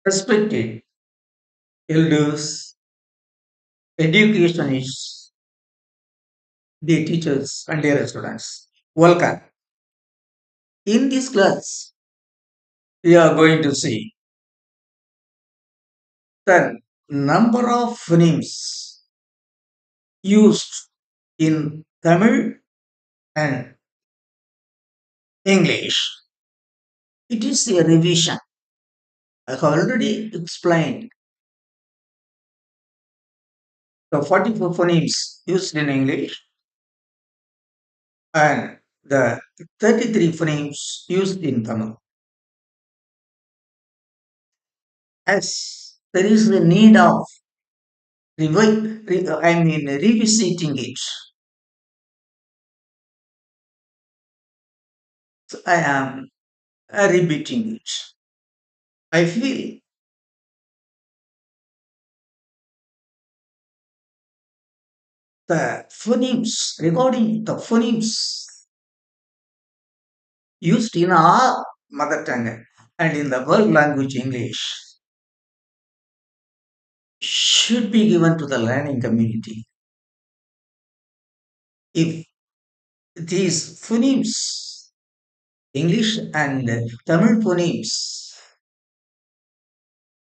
Respected elders, educationists, the teachers, and their students. Welcome. In this class, we are going to see the number of phonemes used in Tamil and English. It is a revision. I have already explained the 44 phonemes used in English and the 33 phonemes used in Tamil. As there is a need of revisiting it. So I am repeating it. I feel the phonemes, regarding the phonemes used in our mother tongue and in the world language English, should be given to the learning community. If these phonemes, English and Tamil phonemes,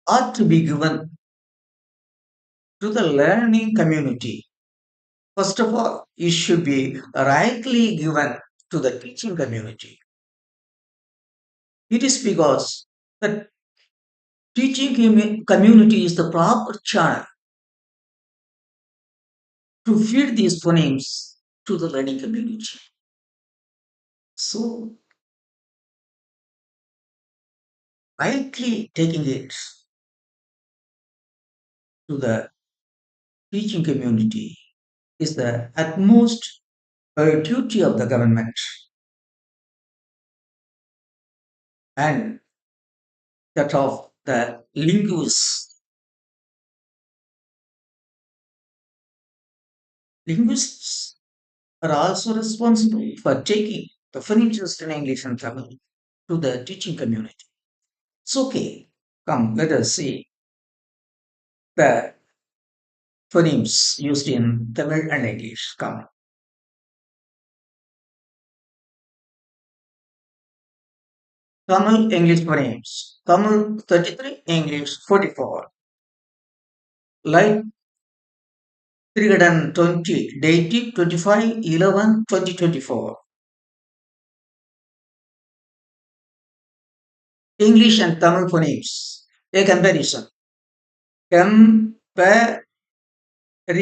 are to be given to the learning community, first of all, it should be rightly given to the teaching community. It is because the teaching community is the proper channel to feed these phonemes to the learning community. So, rightly taking it to the teaching community is the utmost duty of the government and that of the linguists. Linguists are also responsible for taking the phonetics in English and Tamil to the teaching community. It's okay. Come, let us see the phonemes used in Tamil and English. Come. Tamil English phonemes. Tamil 33, English 44. Like 320, dative 25/11/2024. English and Tamil phonemes. A comparison. Comparison. A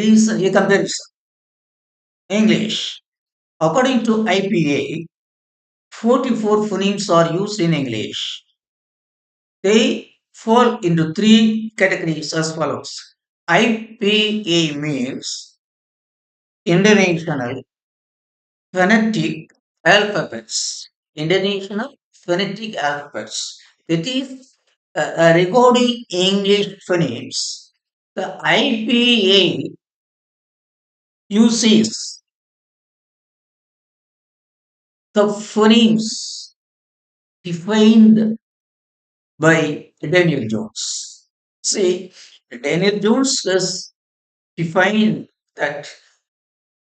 comparison. English. According to IPA, 44 phonemes are used in English. They fall into three categories as follows. IPA means International Phonetic Alphabets. International Phonetic Alphabets. It is regarding English phonemes. The IPA uses the phonemes defined by Daniel Jones. See, Daniel Jones has defined that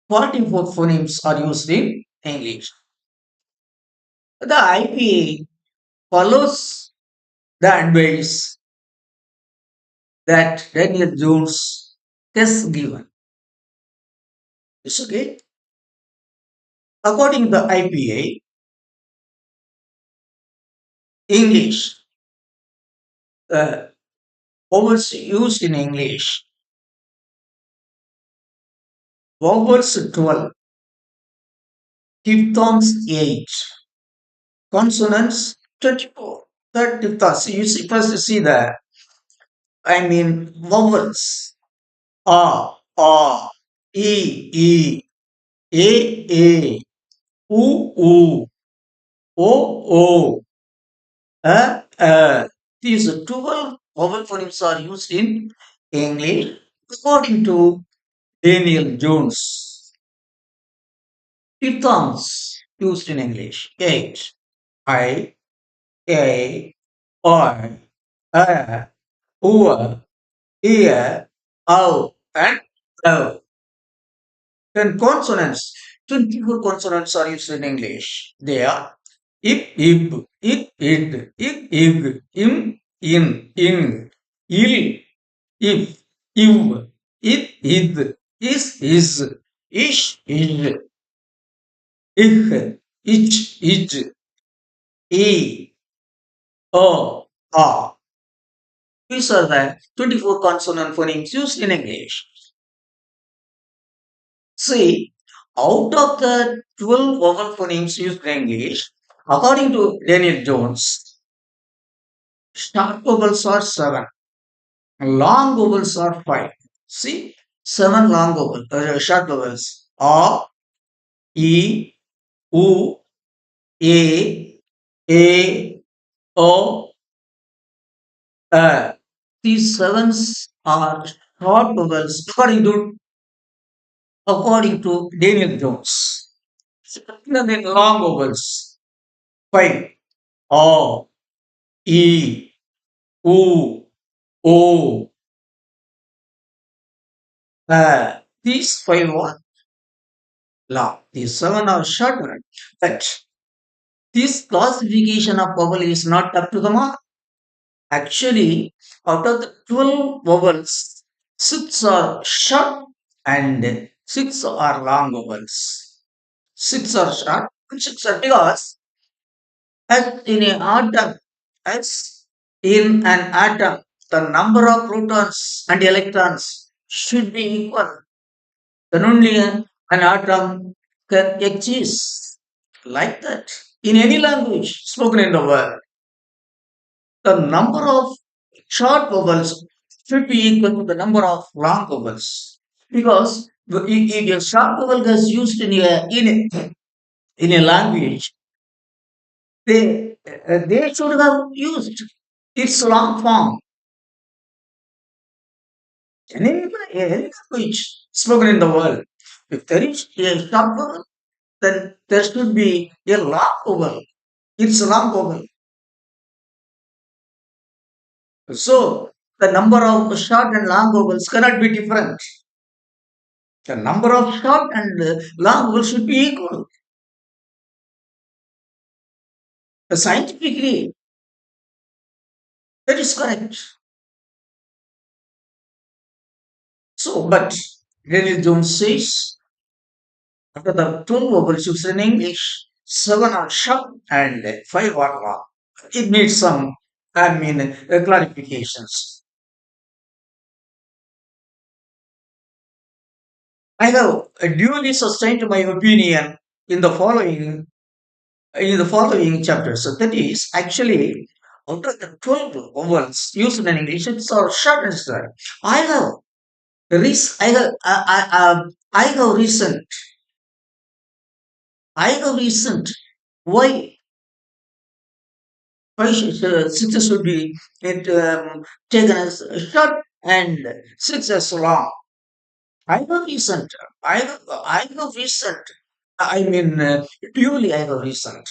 44 phonemes are used in English. The IPA follows the advice that Daniel Jones has given. It's okay. According to the IPA, English, vowels used in English, vowels 12, diphthongs 8, consonants 24. That diphthongs, you see, first you see the, vowels, a, e, a, u, o, these 12 vowel phonemes are used in English according to Daniel Jones. Diphthongs used in English. 8. I, A, I, over, ear, ow, and ow. Then consonants. 24 consonants are used in English. They are ip, ib, id, ig, im, in, il, if, iv, id, is, ish, ich, e, o, a. These are the 24 consonant phonemes used in English. See, out of the 12 vowel phonemes used in English, according to Daniel Jones, short vowels are 7, long vowels are 5. See, 7 long vowels, short vowels. A, E, U, A, O, A. These sevens are short vowels according to Daniel Jones. Then long vowels. 5. A, E, U, O, these 5 are long. These 7 are shorter. But this classification of vowel is not up to the mark. Actually, out of the 12 vowels, 6 are short and 6 are long vowels. 6 are short and 6 are because as in an atom, as in an atom, the number of protons and electrons should be equal. Then only an atom can exist. Like that. In any language spoken in the world, the number of short vowels should be equal to the number of long vowels. Because if a short vowel is used in a language, they should have used its long form. Any language spoken in the world, if there is a short vowel, then there should be a long vowel. It's a long vowel. So the number of short and long vowels cannot be different. The number of short and long vowels should be equal. Scientifically, that is correct. So, but Daniel Jones says after the 12 vowels used in English, 7 are short and 5 are long. It needs some, clarifications. I have duly sustained my opinion in the following chapters. So that is actually out of the 12 vowels used in English, it's our short and sweet. I have I have reasoned why six should be taken as short and six as long. I have reasoned. I have reasoned. Purely I have reasoned.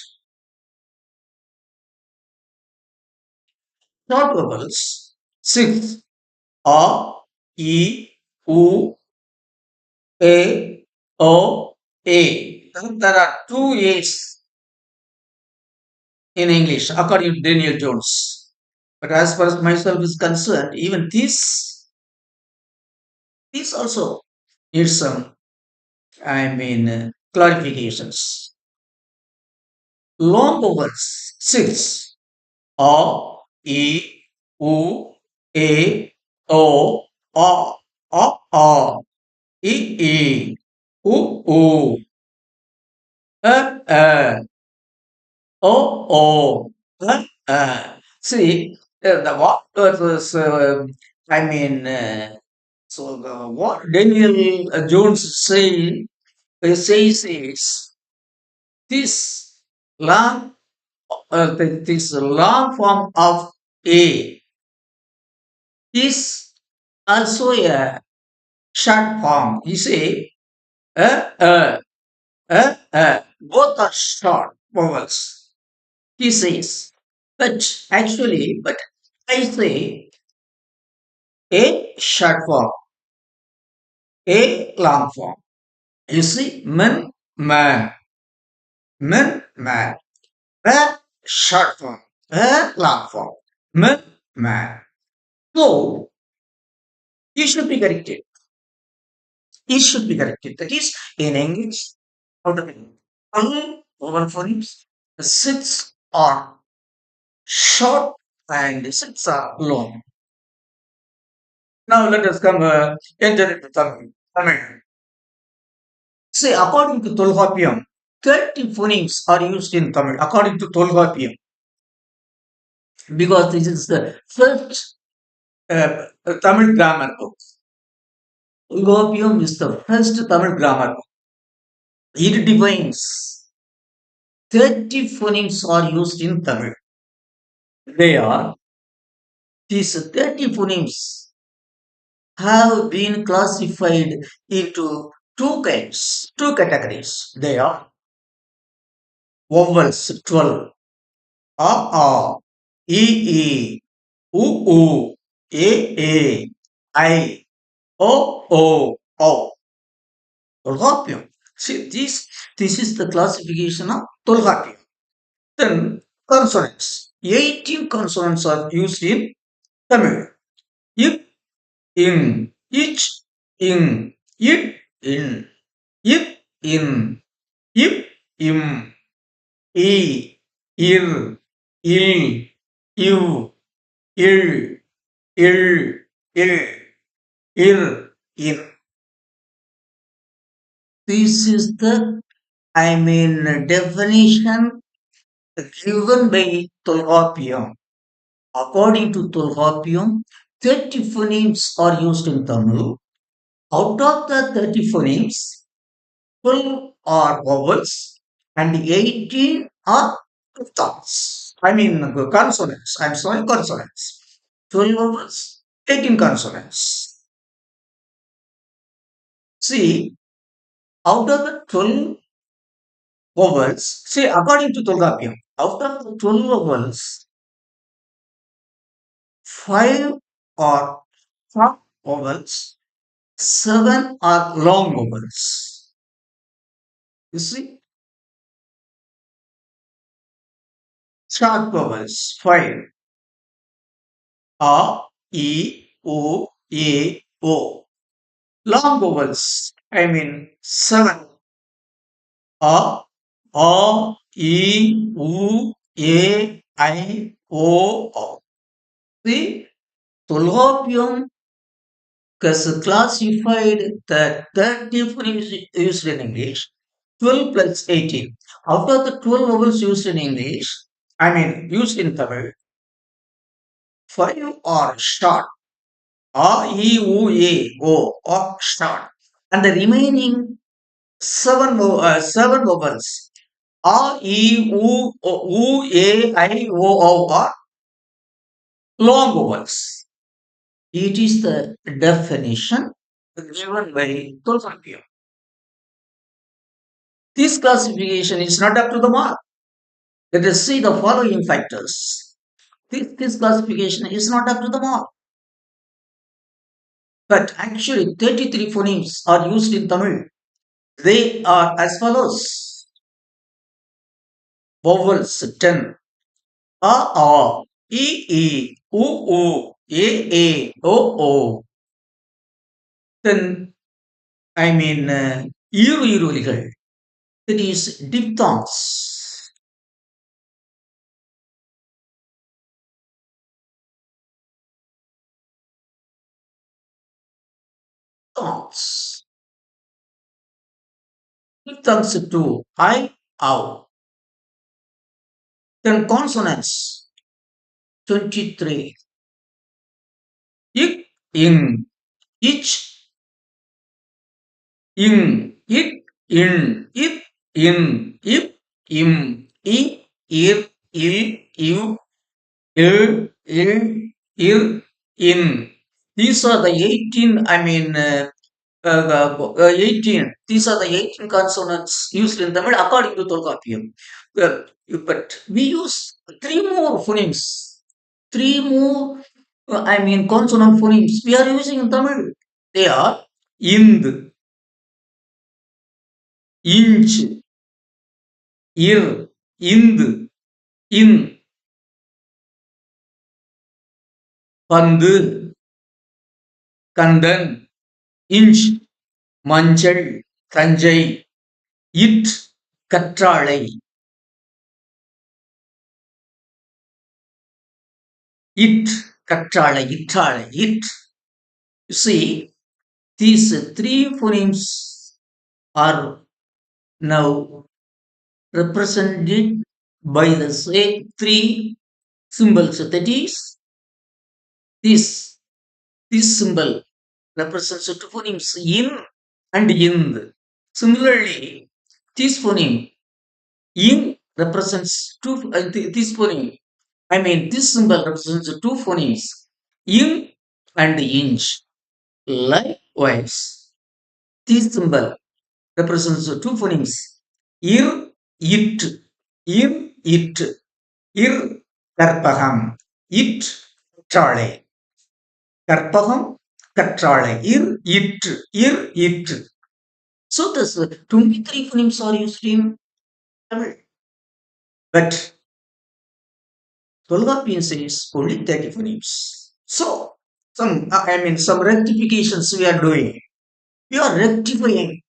Short vowels, six, a, e, u, a, o, a. There are two a's in English, according to Daniel Jones. But as far as myself is concerned, even this also needs some, clarifications. Long vowels, six, a, e, u, a, o, a, e, u, a, oh, see, the what was, I mean, what Daniel Jones says is this long, this long form of A is also a short form. You say, uh, uh, both are short vowels. He says, but I say A short form, A long form. You see, man, man. A short form, A long form, man. So, you should be corrected. It should be corrected. That is, in English, out of all over phonemes, the six are short and six are long. Now let us come enter into Tamil. Tamil. See, according to Tolkapiam, 30 phonemes are used in Tamil, according to Tolkapiam, because this is the first Tamil grammar book. Tolkapiam is the first Tamil grammar book. It defines 30 phonemes are used in Tamil. They are, these 30 phonemes have been classified into two categories. They are vowels 12, a, e, e, u, u, a, I, o. Tolkappiyam. See, this is the classification of Tolkappiyam. Then consonants. 18 consonants are used in Tamil. If, in, each, in, it, in, if, in, if, im, e, ir, il, you, il, il, in. This is the, definition given by Tolkappiyam. According to Tolkappiyam, 30 phonemes are used in Tamil. Out of the 30 phonemes, 12 are vowels and 18 are thoughts. Consonants. I'm sorry, consonants. 12 vowels, 18 consonants. See, out of the 12 vowels, see, according to Tolkappiyam, out of the 12 vowels, 5 are short vowels, 7 are long vowels. You see, short vowels, 5. A, E, O, A, O. Long vowels, 7. A, E, U, A, I, O. See, Tolkappiyam has classified the 30 phonemes used in English, 12 plus 18. Out of the 12 vowels used in English, used in Tamil, 5 are short. A, E, U, A, O are short. And the remaining seven vowels, A, E, U, A, I, O are long vowels. It is the definition given by Tolkien. This classification is not up to the mark. Let us see the following factors. This classification is not up to the mark. But actually, 33 phonemes are used in Tamil. They are as follows. Vowels 10. E, O. Then, ஈருயிரொலிகள். That is diphthongs. Diphthongs. Diphthongs to I, ow. Then consonants 23. Ik, in, ich, it, if, ir, you, in. These are the 18, 18. These are the 18 consonants used in Tamil according to Tolkappiyam. But we use three more phonemes, three more I mean consonant phonemes we are using in Tamil. They are ind, inch, ir, ind, in, பந்து, Kandan, inch, மஞ்சள், Thanjai, it, கற்றாழை, it, கற்றாழை, இற்றாழை, it. You see, these three phonemes are now represented by the same three symbols. That is, this this symbol represents two phonemes in and ind. Similarly, this phoneme in represents two. This phoneme, I mean, this symbol represents two phonemes in and inch. Likewise, this symbol represents two phonemes ir, it, ir, it, ir, karpagam, it, trale, karpagam, katrale, ir, it. So this 23 phonemes are used in Tamil, but Tolkapian says only 30 phonemes. So some rectifications we are doing. We are rectifying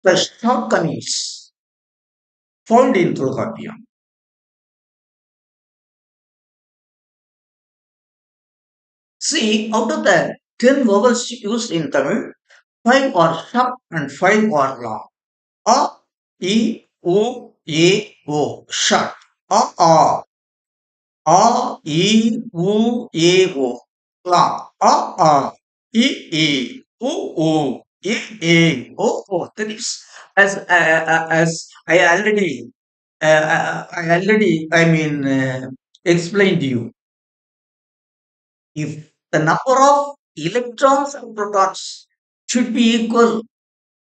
the shortcomings found in Tolkapian. See, out of the 10 vowels used in Tamil, 5 are short and 5 are long. A, E, O, A, O, short. A, A, E, U, A, O, long. A, E, E, O, O, A, A, O, O. That is, as I mean, explained to you. If the number of electrons and protons should be equal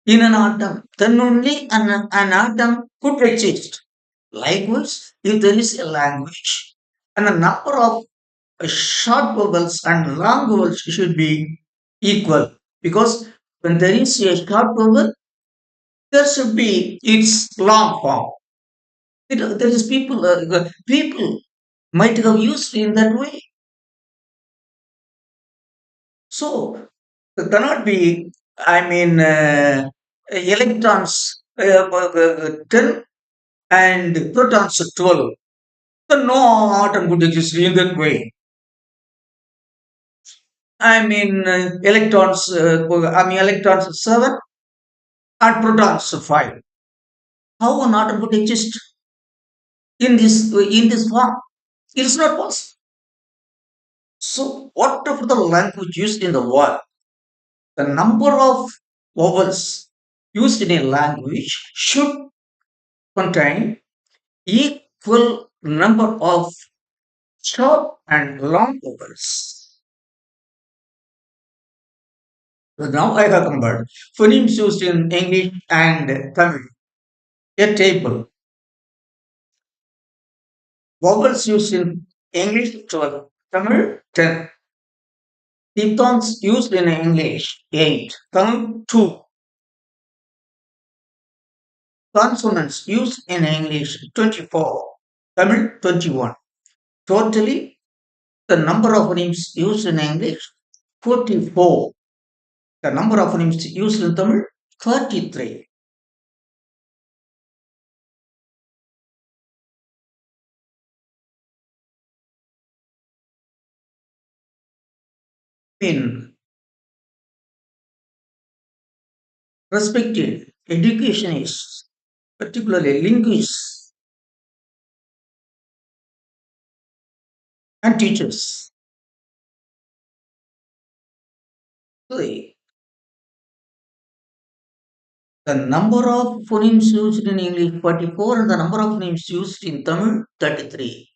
in an atom, then only an atom could exist. Likewise, if there is a language and the number of short vowels and long vowels should be equal, because when there is a short vowel, there should be its long form. There is people might have used in that way. So there cannot be, I mean, electrons 10 and protons 12. So no atom could exist in that way. Electrons 7 and protons 5. How an atom could exist in this form? It is not possible. So whatever the language used in the world, the number of vowels used in a language should contain equal number of short and long vowels. So now I have compared phonemes used in English and Tamil. A table. Vowels used in English 12, Tamil 10. Diphthongs used in English 8, Tamil 2. Consonants used in English 24, Tamil 21. Totally, the number of phonemes used in English 44. The number of phonemes used in Tamil 33. In respected educationists, particularly linguists and teachers, say the number of phonemes used in English 44 and the number of phonemes used in Tamil 33.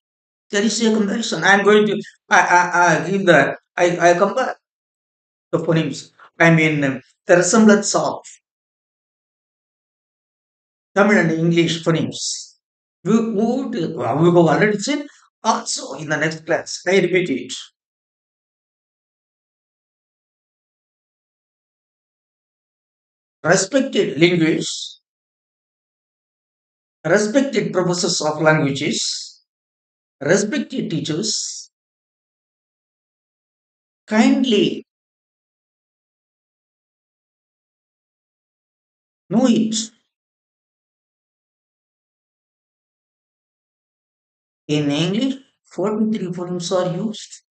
There is a comparison. I am going to give that. I compare the phonemes. I mean, the resemblance of Tamil and English phonemes. We have already seen also in the next class. I repeat it. respected linguists, respected professors of languages, respected teachers kindly know it. In English, 43 phonemes are used.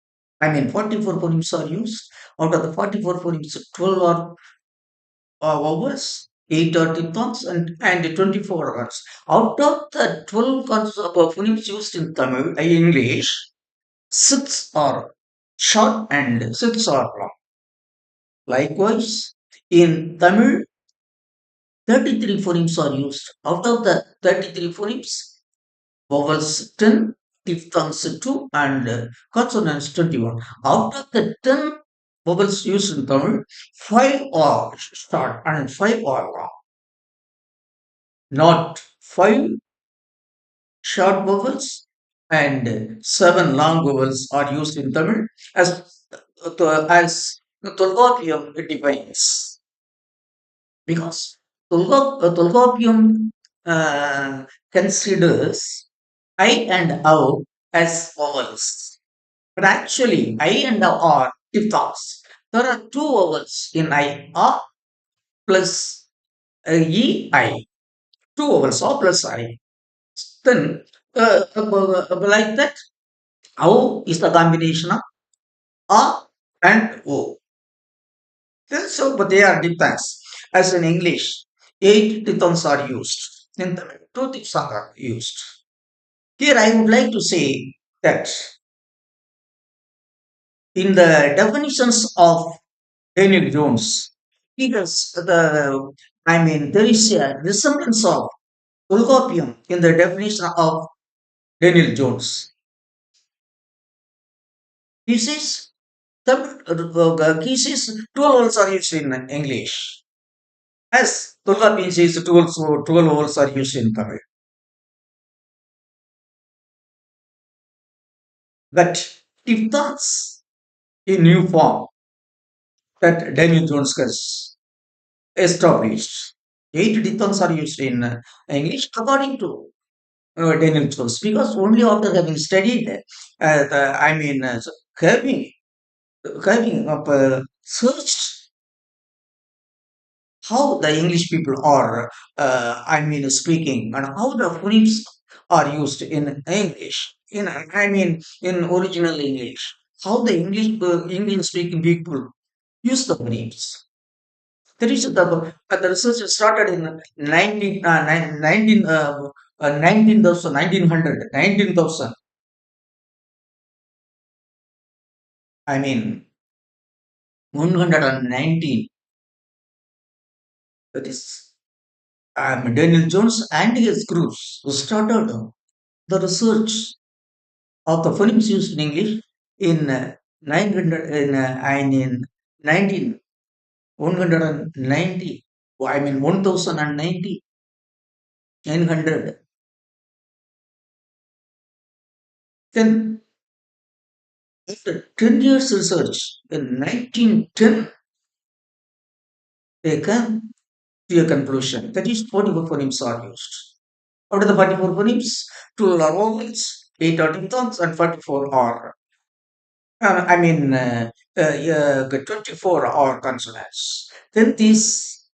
44 phonemes are used. Out of the 44 phonemes, 12 are vowels, 8 are diphthongs, and 24 words. Out of the 12 phonemes used in Tamil, English, 6 are short and 6 are long. Likewise, in Tamil, 33 phonemes are used. Out of the 33 phonemes, vowels 10, diphthongs 2, and consonants 21. Out of the 10 vowels used in Tamil, 5 are short and 5 are long. Not 5 short vowels and 7 long vowels are used in Tamil as the Tolgopium defines. Because Tolgopium considers I and O as vowels. But actually, I and O are diphthongs. There are two vowels in I, A plus E, I. Two vowels, O plus I. Then, like that, O is the combination of A and O. So, but they are diphthongs. As in English, 8 diphthongs are used. In Tamil, 2 diphthongs are used. Here, I would like to say that in the definitions of Daniel Jones, he does there is a resemblance of Ulgopium in the definition of Daniel Jones. He says, he says, 12 words are used in English. As Tulgapin says, 12 words are used in Tamil. But if that's a new form that Daniel Jones has established, 8 diphthongs are used in English according to Daniel Jones, because only after having studied, having searched how the English people are, speaking, and how the phonemes are used in English, in original English, how the English speaking people use the phonemes. The research started in 1900, 19,000. I mean, 119. That is Daniel Jones and his groups who started the research of the phonemes used in English in 900 in 19 190. 1090, 900. Then after 10 years research in 1910, they came to a conclusion that is 44 phonemes are used. Out of the 44 phonemes, 12 are vowels, 8 are diphthongs, and 44 are, 24 are consonants. Then these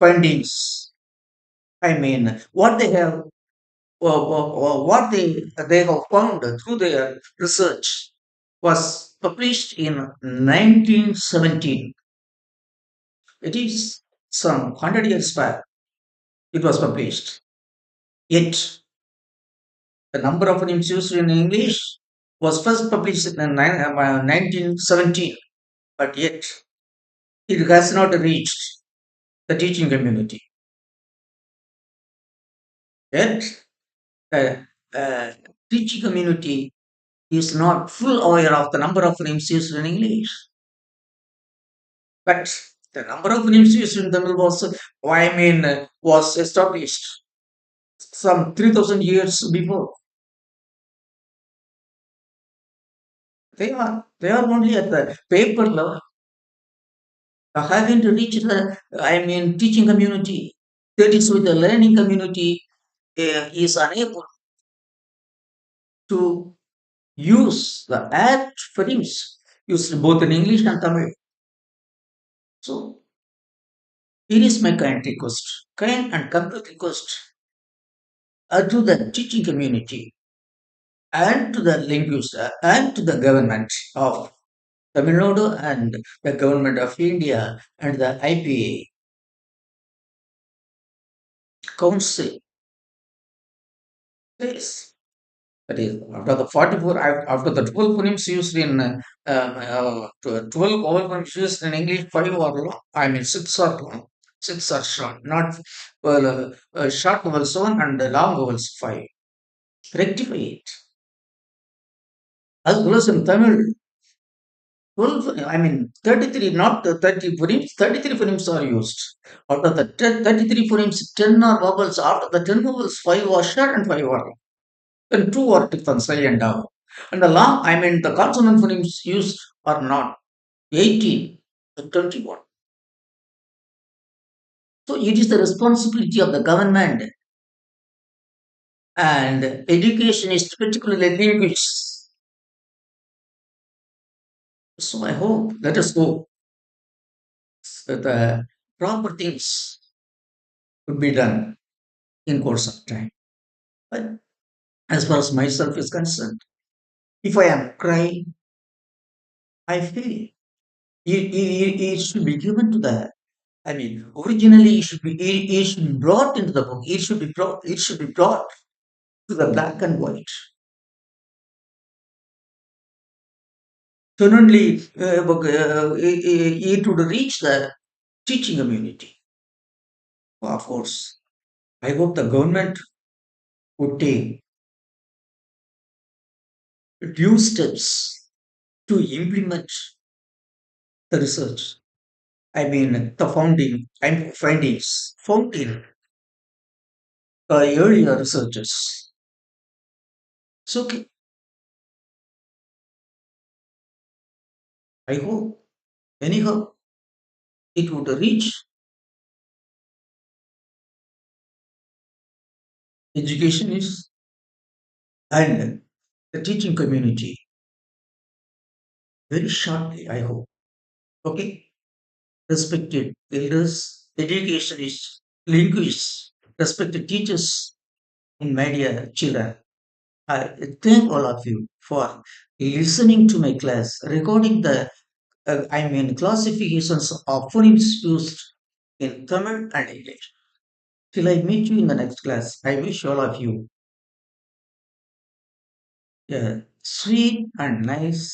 findings, what they have, what they have found through their research was published in 1917. It is some 100 years back. It was published. Yet the number of names used in English was first published in 1917, but yet it has not reached the teaching community. Yet the teaching community is not full aware of the number of names used in English. But the number of names used in Tamil was established some 3,000 years before. They are only at the paper level. haven't reached the, I mean, teaching community. That is with the learning community is unable to use the apt phonemes used both in English and Tamil. So it is my kind request, kind and complete request to the teaching community and to the linguists and to the government of Tamil Nadu and the government of India and the IPA Council. Yes. That is, after the 44, after the 12 phonemes used in 12 vowel phonemes used in English, 5 are long, I mean 6 are long, 6 are short, not well, short vowels 1 and long vowels 5. Rectify it. As well as in Tamil, 12, I mean 33, not the 30 phonemes, 33 phonemes are used. Out of the 33 phonemes, 10 are vowels. After the 10 vowels, 5 are short and 5 are long. Then two are different, say and down. And the long, I mean, the consonant phonemes used are not 18 and 21. So it is the responsibility of the government and education is particularly linguists. So I hope, let us hope that the proper things will be done in course of time. But as far as myself is concerned, if I am crying, I feel it should be given to the, I mean, originally it should be brought into the book. It should be brought to the black and white. Suddenly, it would reach the teaching community. Of course, I hope the government would take due steps to implement the research. I mean, the founding and findings found in earlier researchers. So, okay, I hope anyhow it would reach educationists and the teaching community very shortly, I hope. Okay, respected elders, educationists, linguists, respected teachers, and my dear children. I thank all of you for listening to my class, recording the, I mean, classifications of phonemes used in Tamil and English. Till I meet you in the next class, I wish all of you a sweet and nice